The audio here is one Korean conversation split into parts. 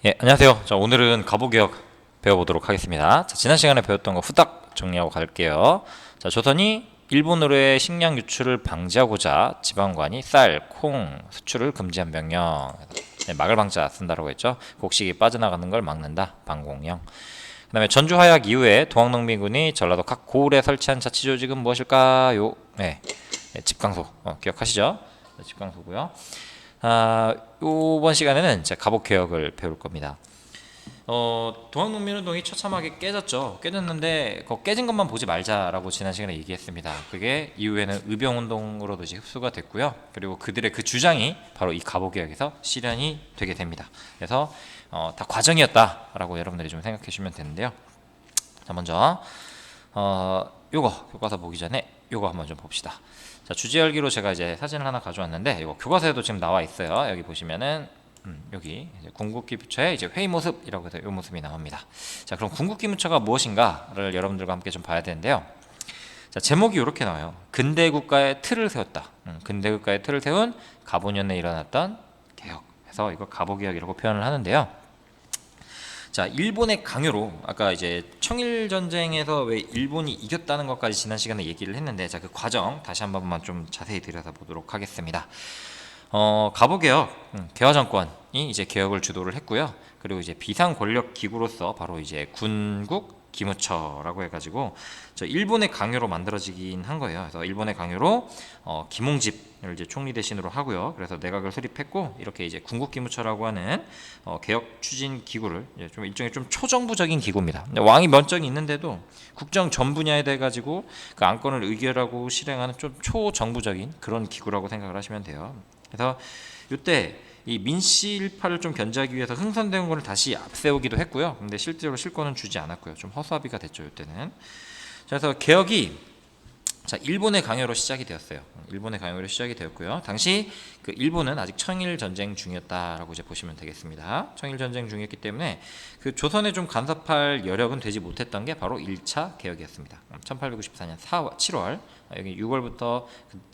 예, 안녕하세요. 자, 오늘은 갑오개혁 배워보도록 하겠습니다. 자, 지난 시간에 배웠던 거 후딱 정리하고 갈게요. 자, 조선이 일본으로의 식량 유출을 방지하고자 지방관이 쌀, 콩 수출을 금지한 명령. 네, 막을 방자 쓴다라고 했죠. 곡식이 빠져나가는 걸 막는다. 방공령. 그 다음에 전주 화약 이후에 동학농민군이 전라도 각 고을에 설치한 자치조직은 무엇일까요? 네, 네, 집강소. 기억하시죠? 네, 집강소고요. 이번 시간에는 이제 갑오개혁을 배울 겁니다. 동학농민운동이 처참하게 깨졌죠. 깨졌는데 그 깨진 것만 보지 말자라고 지난 시간에 얘기했습니다. 그게 이후에는 의병운동으로도 이제 흡수가 됐고요. 그리고 그들의 그 주장이 바로 이 갑오개혁에서 실현이 되게 됩니다. 그래서 다 과정이었다라고 여러분들이 좀 생각해 주시면 되는데요. 자, 먼저 요거 교과서 보기 전에 요거 한번 좀 봅시다. 자, 주제 열기로 제가 이제 사진을 하나 가져왔는데 이거 교과서에도 지금 나와 있어요. 여기 보시면은 여기 이제 궁극기 부처의 이제 회의 모습이라고 해서 이 모습이 나옵니다. 자, 그럼 궁극기 부처가 무엇인가를 여러분들과 함께 좀 봐야 되는데요. 자, 제목이 이렇게 나와요. 근대 국가의 틀을 세웠다. 근대 국가의 틀을 세운 갑오년에 일어났던 개혁. 해서 이거 갑오개혁이라고 표현을 하는데요. 자, 일본의 강요로 아까 이제 청일 전쟁에서 왜 일본이 이겼다는 것까지 지난 시간에 얘기를 했는데, 자, 그 과정 다시 한 번만 좀 자세히 들여다보도록 하겠습니다. 갑오개혁, 개화 정권이 이제 개혁을 주도를 했고요. 그리고 이제 비상 권력 기구로서 바로 이제 군국 기무처라고 해가지고 저 일본의 강요로 만들어지긴 한 거예요. 그래서 일본의 강요로 김홍집을 이제 총리 대신으로 하고요. 그래서 내각을 수립했고 이렇게 이제 군국 기무처라고 하는 개혁 추진 기구를 이제 좀 일종의 좀 초정부적인 기구입니다. 왕이 면적이 있는데도 국정 전 분야에 대해 가지고 그 안건을 의결하고 실행하는 좀 초정부적인 그런 기구라고 생각을 하시면 돼요. 그래서 이때 이 민씨 일파를 좀 견제하기 위해서 흥선대원군을 다시 앞세우기도 했고요. 근데 실제로 실권은 주지 않았고요. 좀 허수아비가 됐죠, 이때는. 그래서 개혁이 일본의 강요로 시작이 되었어요. 일본의 강요로 시작이 되었고요. 당시 그 일본은 아직 청일 전쟁 중이었다라고 이제 보시면 되겠습니다. 청일 전쟁 중이었기 때문에 그 조선에 좀 간섭할 여력은 되지 못했던 게 바로 1차 개혁이었습니다. 1894년 7월 여기 6월부터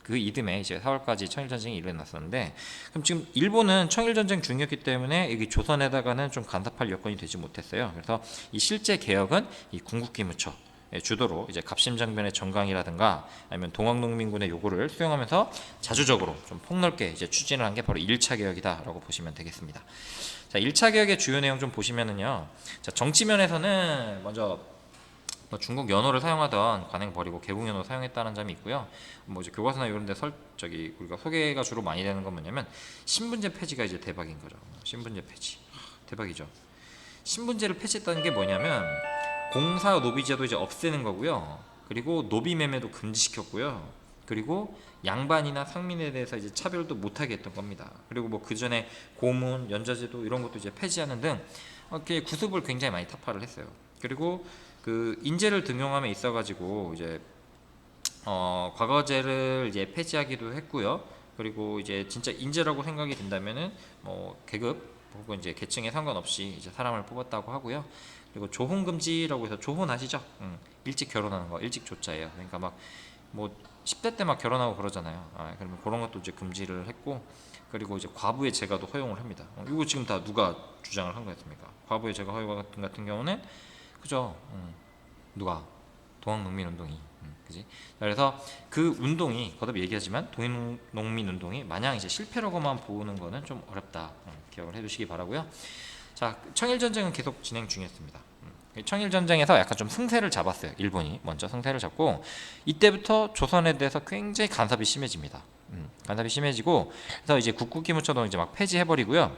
그 이듬해 이제 4월까지 청일 전쟁이 일어났었는데, 그럼 지금 일본은 청일 전쟁 중이었기 때문에 여기 조선에다가는 좀 간섭할 여건이 되지 못했어요. 그래서 이 실제 개혁은 이 군국기무처 주도로 이제 갑심장변의 정강이라든가 아니면 동학농민군의 요구를 수용하면서 자주적으로 좀 폭넓게 이제 추진을 한 게 바로 1차 개혁이다라고 보시면 되겠습니다. 자, 1차 개혁의 주요 내용 좀 보시면은요. 자, 정치면에서는 먼저 중국 연호를 사용하던 관행 버리고 개국 연호 사용했다는 점이 있고요. 뭐 이제 교과서나 이런 데 우리가 소개가 주로 많이 되는 건 뭐냐면 신분제 폐지가 이제 대박인 거죠. 신분제 폐지. 대박이죠. 신분제를 폐지했다는 게 뭐냐면 공사 노비제도 이제 없애는 거고요. 그리고 노비 매매도 금지시켰고요. 그리고 양반이나 상민에 대해서 이제 차별도 못하게 했던 겁니다. 그리고 뭐 그 전에 고문, 연좌제도 이런 것도 이제 폐지하는 등 이렇게 구습을 굉장히 많이 타파를 했어요. 그리고 그 인재를 등용함에 있어가지고 이제 과거제를 이제 폐지하기도 했고요. 그리고 이제 진짜 인재라고 생각이 된다면은 뭐 계급 혹은 이제 계층에 상관없이 이제 사람을 뽑았다고 하고요. 그리고 조혼 금지라고 해서 조혼 아시죠? 일찍 결혼하는 거 일찍 조자예요. 그러니까 막 뭐 10대 때 막 결혼하고 그러잖아요. 그러면 그런 것도 이제 금지를 했고, 그리고 이제 과부의 제가도 허용을 합니다. 이거 지금 다 누가 주장을 한 거였습니까? 과부의 제가 허용 같은 경우는 그죠? 누가 동학농민운동이 그지? 그래서 그 운동이 거듭 얘기하지만 동학농민운동이 마냥 이제 실패라고만 보는 거는 좀 어렵다. 기억을 해두시기 바라고요. 자, 청일전쟁은 계속 진행 중이었습니다. 청일전쟁에서 약간 좀 승세를 잡았어요. 일본이 먼저 승세를 잡고 이때부터 조선에 대해서 굉장히 간섭이 심해집니다. 간섭이 심해지고 그래서 이제 국국기무처도 이제 막 폐지해버리고요.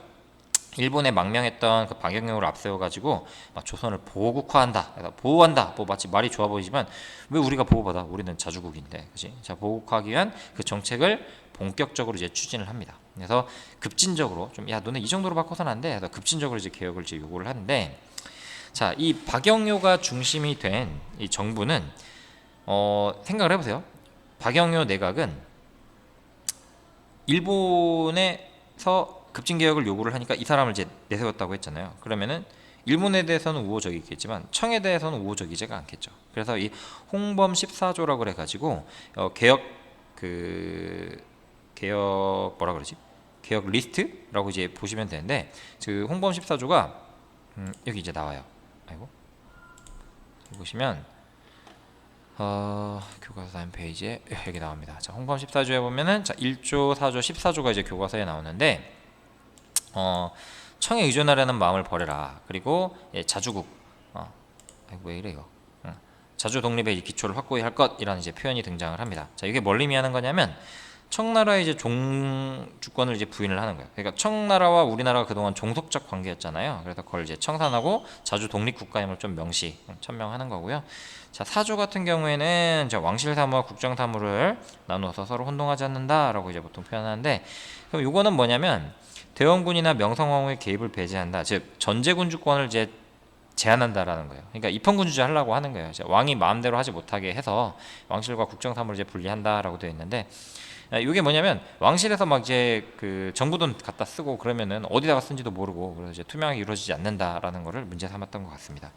일본에 망명했던 그 박영영을 앞세워가지고 막 조선을 보국화한다, 보호한다. 뭐 마치 말이 좋아 보이지만 왜 우리가 보호받아? 우리는 자주국인데, 그렇지? 자, 보국화하기 위한 그 정책을 본격적으로 이제 추진을 합니다. 그래서 급진적으로 좀 야 너네 이 정도로 바꿔서는 안 돼. 그래서 급진적으로 이제 개혁을 이제 요구를 하는데, 자, 이 박영효가 중심이 된 이 정부는 생각을 해보세요. 박영효 내각은 일본에서 급진개혁을 요구를 하니까 이 사람을 이제 내세웠다고 했잖아요. 그러면은 일본에 대해서는 우호적이겠지만 청에 대해서는 우호적이지가 않겠죠. 그래서 이 홍범 14조라고 해가지고 개혁 뭐라 그러지? 개혁 리스트라고 이제 보시면 되는데, 그 홍범 14조가 여기 이제 나와요. 아이고. 보시면 교과서 다음 페이지에 여기 나옵니다. 자, 홍범 14조에 보면은 자, 1조, 4조, 14조가 이제 교과서에 나오는데 청에 의존하려는 마음을 버려라. 그리고 자주국 아이고 왜 이래 이거. 자주 독립의 기초를 확고히 할 것이라는 이제 표현이 등장을 합니다. 자, 이게 뭘 의미하는 거냐면 청나라의 이제 종주권을 이제 부인을 하는 거예요. 그러니까 청나라와 우리나라가 그동안 종속적 관계였잖아요. 그래서 그걸 이제 청산하고 자주 독립 국가임을 좀 천명하는 거고요. 자, 사조 같은 경우에는 왕실 사무와 국정 사무를 나누어서 서로 혼동하지 않는다라고 이제 보통 표현하는데, 그럼 이거는 뭐냐면 대원군이나 명성황후의 개입을 배제한다. 즉 전제군 주권을 이제 제한한다라는 거예요. 그러니까 입헌군주제 하려고 하는 거예요. 왕이 마음대로 하지 못하게 해서 왕실과 국정 사무를 이제 분리한다라고 되어 있는데, 이게 뭐냐면 왕실에서 막 이제 그 정부 돈 갖다 쓰고 그러면은 어디다가 쓴지도 모르고, 그래서 이제 투명하게 이루어지지 않는다라는 것을 문제 삼았던 것 같습니다.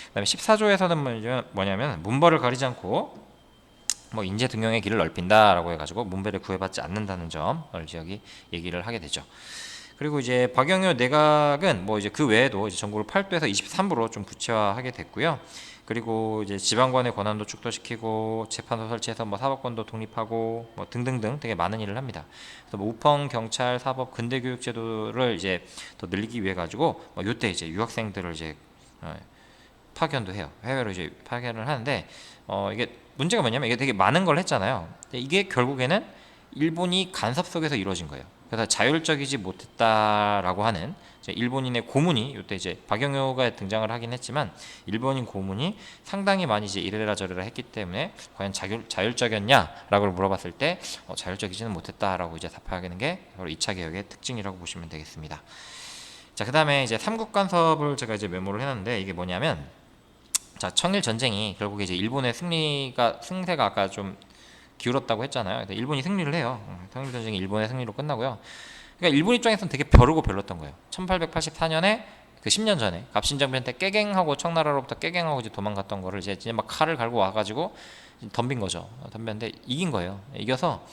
그다음에 14조에서는 뭐냐면 문벌을 가리지 않고 뭐 인재 등용의 길을 넓힌다라고 해가지고 문배를 구애받지 않는다는 점을 여기 얘기를 하게 되죠. 그리고 이제 박영효 내각은 뭐 이제 그 외에도 이제 전국을 8도에서 23부로 좀 구체화하게 됐고요. 그리고 이제 지방관의 권한도 축소시키고 재판소 설치해서 뭐 사법권도 독립하고 뭐 등등등 되게 많은 일을 합니다. 그래서 뭐 우펑, 경찰, 사법, 근대교육 제도를 이제 더 늘리기 위해 가지고 뭐 요때 이제 유학생들을 이제 파견도 해요. 해외로 이제 파견을 하는데 이게 문제가 뭐냐면 이게 되게 많은 걸 했잖아요. 이게 결국에는 일본이 간섭 속에서 이루어진 거예요. 그래서 자율적이지 못했다라고 하는 일본인의 고문이 이때 이제 박영효가 등장을 하긴 했지만 일본인 고문이 상당히 많이 이제 이래라 저래라 했기 때문에 과연 자율적이었냐라고 물어봤을 때 자율적이지는 못했다라고 이제 답하는 게 바로 2차 개혁의 특징이라고 보시면 되겠습니다. 자, 그다음에 이제 삼국 간섭을 제가 이제 메모를 해놨는데 이게 뭐냐면 자, 청일 전쟁이 결국에 이제 일본의 승세가 아까 좀 기울었다고 했잖아요. 일본이 승리를 해요. 청일 전쟁이 일본의 승리로 끝나고요. 그러니까 일본 입장에서는 되게 벼르고 별렀던 거예요. 1884년에 그 10년 전에 갑신정변 때 깨갱하고 청나라로부터 깨갱하고 이제 도망갔던 거를 이제 막 칼을 갈고 와가지고 덤빈 거죠. 덤볐는데 이긴 거예요. 이겨서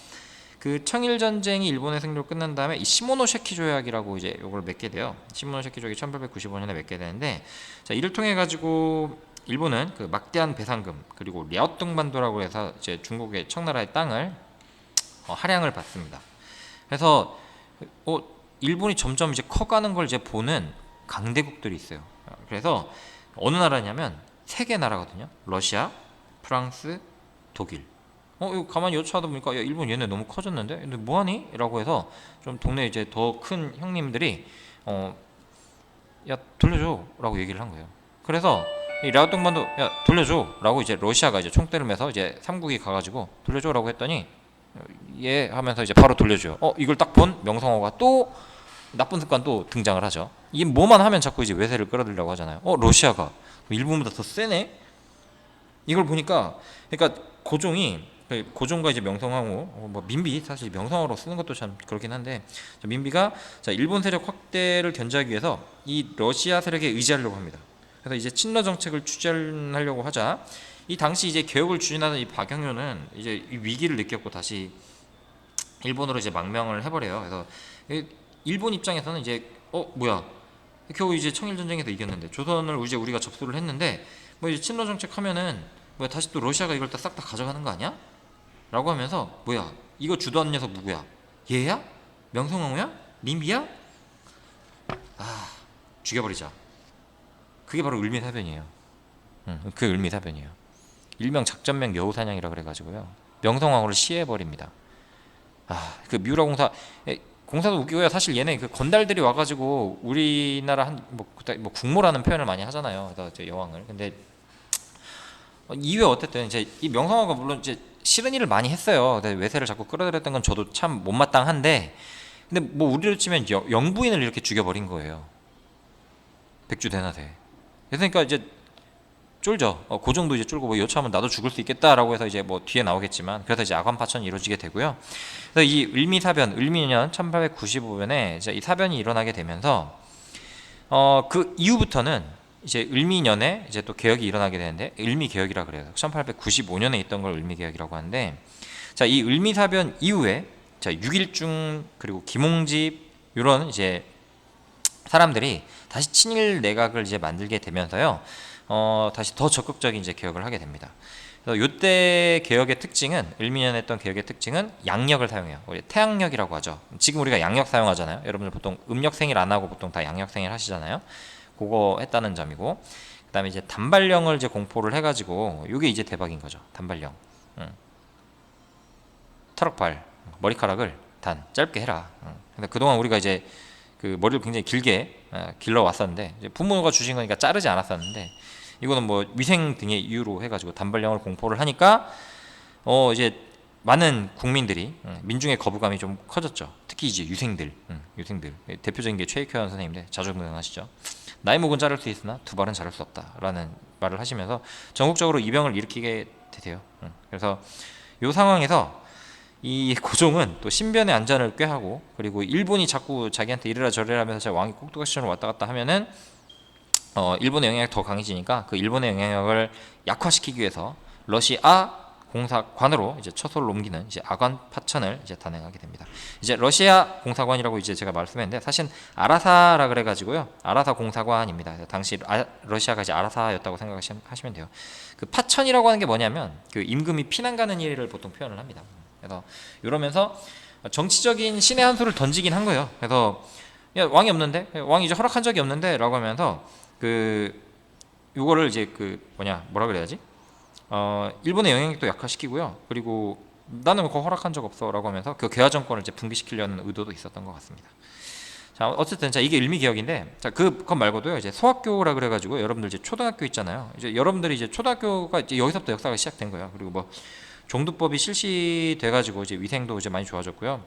그 청일 전쟁이 일본의 승리로 끝난 다음에 이 시모노세키 조약이라고 이제 요걸 맺게 돼요. 시모노세키 조약이 1895년에 맺게 되는데, 자, 이를 통해 가지고 일본은 그 막대한 배상금 그리고 랴오뚱반도라고 해서 이제 중국의 청나라의 땅을 할양을 받습니다. 그래서 일본이 점점 이제 커가는 걸 이제 보는 강대국들이 있어요. 그래서 어느 나라냐면 세 개 나라거든요. 러시아, 프랑스, 독일. 이거 가만히 여차하다 보니까 야, 일본 얘네 너무 커졌는데? 근데 뭐하니? 라고 해서 좀 동네 이제 더 큰 형님들이 야 돌려줘 라고 얘기를 한 거예요. 그래서 이 랴오뚱반도 야 돌려줘 라고 이제 러시아가 이제 총대를 매서 이제 삼국이 가가지고 돌려줘 라고 했더니 예 하면서 이제 바로 돌려줘요. 이걸 딱 본 명성황후가 또 나쁜 습관 또 등장을 하죠. 이게 뭐만 하면 자꾸 이제 외세를 끌어들이려고 하잖아요. 러시아가 일본보다 더 세네? 이걸 보니까 그러니까 고종과 이제 명성황후, 뭐 민비 사실 명성황후로 쓰는 것도 참 그렇긴 한데 민비가 자 일본 세력 확대를 견제하기 위해서 이 러시아 세력에 의지하려고 합니다. 그래서 이제 친러 정책을 추진하려고 하자 이 당시 이제 개혁을 추진하는 이 박영효는 이제 이 위기를 느꼈고 다시 일본으로 이제 망명을 해버려요. 그래서 일본 입장에서는 이제 뭐야 겨우 이제 청일 전쟁에서 이겼는데 조선을 이제 우리가 접수를 했는데 뭐 이제 친러 정책 하면은 뭐야 다시 또 러시아가 이걸 싹 다 가져가는 거 아니야? 라고 하면서 뭐야 이거 주도하는 녀석 누구야? 얘야? 명성황후야? 민비야? 죽여버리자. 그게 바로 을미사변이에요. 그 을미사변이에요. 일명 작전명 여우사냥이라 그래가지고요. 명성황후를 시해버립니다. 그 미우라 공사도 웃기고요. 사실 얘네 그 건달들이 와가지고 우리나라 뭐 국모라는 표현을 많이 하잖아요. 그래서 여왕을. 근데 이외 어쨌든 이제 이 명성황후가 물론 이제 싫은 일을 많이 했어요. 외세를 자꾸 끌어들였던 건 저도 참 못마땅한데, 근데 뭐 우리로 치면 영부인을 이렇게 죽여버린 거예요. 백주대낮에. 그러니까 이제 쫄죠. 고종도 이제 쫄고 뭐 여차하면 나도 죽을 수 있겠다라고 해서 이제 뭐 뒤에 나오겠지만 그래서 이제 악원파천이 이루어지게 되고요. 그래서 이 을미사변, 을미년 1895년에 이제 이 사변이 일어나게 되면서 그 이후부터는 이제 을미년에 이제 또 개혁이 일어나게 되는데 을미개혁이라 그래요. 1895년에 있던 걸 을미개혁이라고 하는데, 자, 이 을미사변 이후에 자, 육일중 그리고 김홍집 이런 이제 사람들이 다시 친일 내각을 이제 만들게 되면서요. 다시 더 적극적인 이제 개혁을 하게 됩니다. 그래서 요때 개혁의 특징은 을미년했던 개혁의 특징은 양력을 사용해요. 우리 태양력이라고 하죠. 지금 우리가 양력 사용하잖아요. 여러분들 보통 음력 생일 안 하고 보통 다 양력 생일 하시잖아요. 그거 했다는 점이고, 그다음에 이제 단발령을 이제 공포를 해가지고 요게 이제 대박인 거죠. 단발령. 터럭발 머리카락을 단 짧게 해라. 근데 그동안 우리가 이제 그 머리를 굉장히 길게 길러 왔었는데 이제 부모가 주신 거니까 자르지 않았었는데, 이거는 뭐 위생 등의 이유로 해가지고 단발령을 공포를 하니까 이제 많은 국민들이 민중의 거부감이 좀 커졌죠. 특히 이제 유생들 대표적인 게 최익현 선생님인데 자주 등장하시죠. 나이 먹은 자를 수 있으나 두 발은 자를 수 없다라는 말을 하시면서 전국적으로 이병을 일으키게 되세요. 그래서 이 상황에서 이 고종은 또 신변의 안전을 꾀하고, 그리고 일본이 자꾸 자기한테 이래라 저래라 하면서 왕이 꼭두각시처럼 왔다 갔다 하면은 일본의 영향력이 더 강해지니까 그 일본의 영향력을 약화시키기 위해서 러시아 공사관으로 이제 처소를 옮기는 이제 아관 파천을 이제 단행하게 됩니다. 이제 러시아 공사관이라고 이제 제가 말씀했는데 사실 아라사라 그래가지고요. 아라사 공사관입니다. 당시 러시아가 이제 아라사였다고 생각하시면 돼요. 그 파천이라고 하는 게 뭐냐면 그 임금이 피난 가는 일을 보통 표현을 합니다. 그래서 이러면서 정치적인 신의 한 수를 던지긴 한 거예요. 그래서 야, 왕이 없는데, 왕이 이제 허락한 적이 없는데라고 하면서 그 요거를 이제 그 뭐라 그래야지? 일본의 영향력도 약화시키고요. 그리고 나는 그거 허락한 적 없어라고 하면서 그 개화 정권을 이제 붕괴시키려는 의도도 있었던 것 같습니다. 자, 어쨌든 자 이게 일미개혁인데, 자 그것 말고도요 이제 소학교라 그래가지고 여러분들 이제 초등학교 있잖아요. 이제 여러분들이 이제 초등학교가 이제 여기서부터 역사가 시작된 거예요. 그리고 뭐 종두법이 실시돼가지고 이제 위생도 이제 많이 좋아졌고요.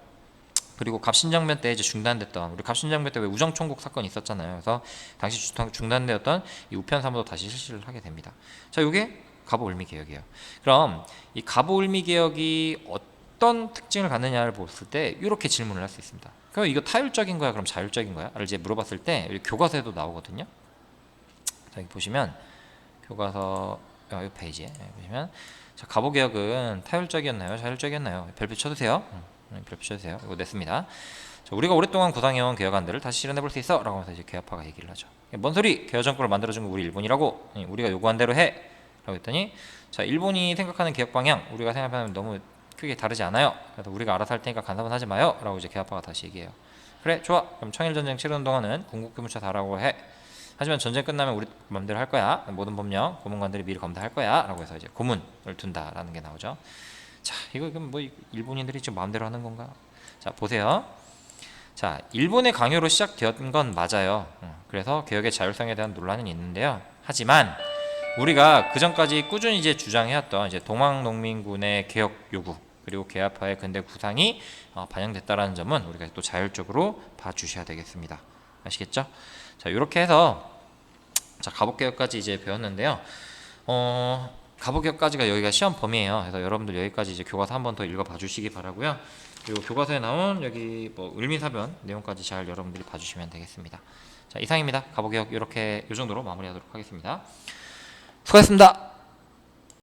그리고 갑신정변 때 이제 중단됐던, 우리 갑신정변 때 왜 우정총국 사건이 있었잖아요. 그래서 당시 중단되었던 이 우편사무도 다시 실시를 하게 됩니다. 자, 이게 갑오을미개혁이에요. 그럼 이 갑오을미개혁이 어떤 특징을 갖느냐를 봤을 때 이렇게 질문을 할 수 있습니다. 그럼 이거 타율적인 거야? 그럼 자율적인 거야? 를 이제 물어봤을 때 여기 교과서에도 나오거든요. 자, 여기 보시면 교과서 이 페이지에 보시면 자, 갑오개혁은 타율적이었나요? 자율적이었나요? 별표 쳐주세요. 별표 쳐주세요. 이거 냈습니다. 자, 우리가 오랫동안 구상해온 개혁안들을 다시 실현해볼 수 있어 라고 하면서 이제 개혁파가 얘기를 하죠. 뭔 소리? 개혁 정권을 만들어준 거 우리 일본이라고? 우리가 요구한 대로 해 라고 했더니, 자 일본이 생각하는 개혁 방향 우리가 생각하면 너무 크게 다르지 않아요. 그래서 우리가 알아서 할 테니까 간섭은 하지 마요 라고 이제 개혁파가 다시 얘기해요. 그래 좋아, 그럼 청일전쟁 치르는 동안은 군국규모차 다라고 해. 하지만 전쟁 끝나면 우리 맘대로 할 거야. 모든 법령 고문관들이 미리 검토할 거야 라고 해서 이제 고문을 둔다라는 게 나오죠. 자, 이거 뭐 일본인들이 좀 마음대로 하는 건가? 자, 보세요. 자, 일본의 강요로 시작되었던 건 맞아요. 그래서 개혁의 자율성에 대한 논란은 있는데요. 하지만 우리가 그 전까지 꾸준히 이제 주장해왔던 이제 동학농민군의 개혁 요구, 그리고 개화파의 근대 구상이 반영됐다라는 점은 우리가 또 자율적으로 봐주셔야 되겠습니다. 아시겠죠? 자, 이렇게 해서 자 갑오개혁까지 이제 배웠는데요. 갑오개혁까지가 여기가 시험 범위예요. 그래서 여러분들 여기까지 이제 교과서 한 번 더 읽어봐 주시기 바라고요. 그리고 교과서에 나온 여기 뭐 을미사변 내용까지 잘 여러분들이 봐주시면 되겠습니다. 자, 이상입니다. 갑오개혁 이렇게 요 정도로 마무리하도록 하겠습니다. 수고하셨습니다.